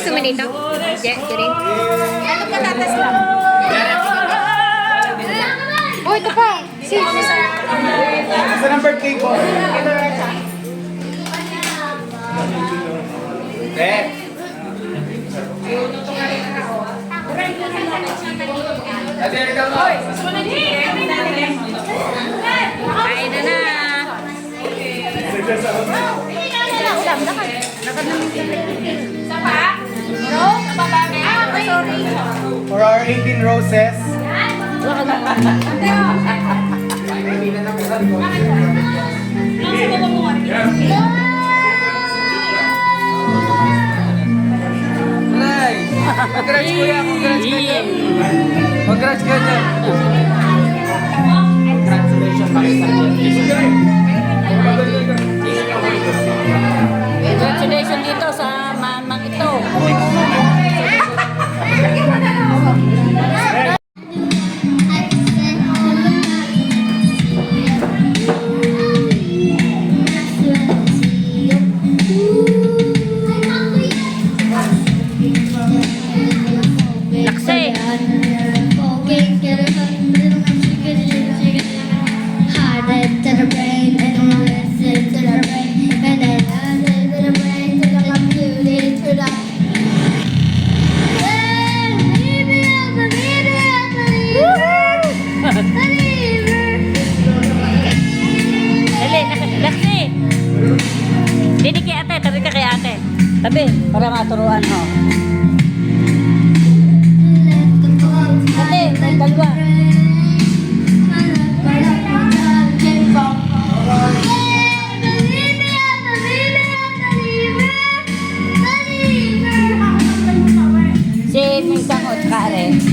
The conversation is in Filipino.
gusto mo dito? Jerry? Ano patatas lang? Oh, ito pa. Sis. Sa number 3 po. Kain na na. For our 18 roses. Congrats kuya, congrats ka dyan. Congrats ka dyan. Congratulations dito sa mamang ito. Lakse. Dali, lakse. Dini kay ate, tabi ka kay ate. Tabi, para maturuan ho. Ate, may dalawa. Si Minsangot, Kare.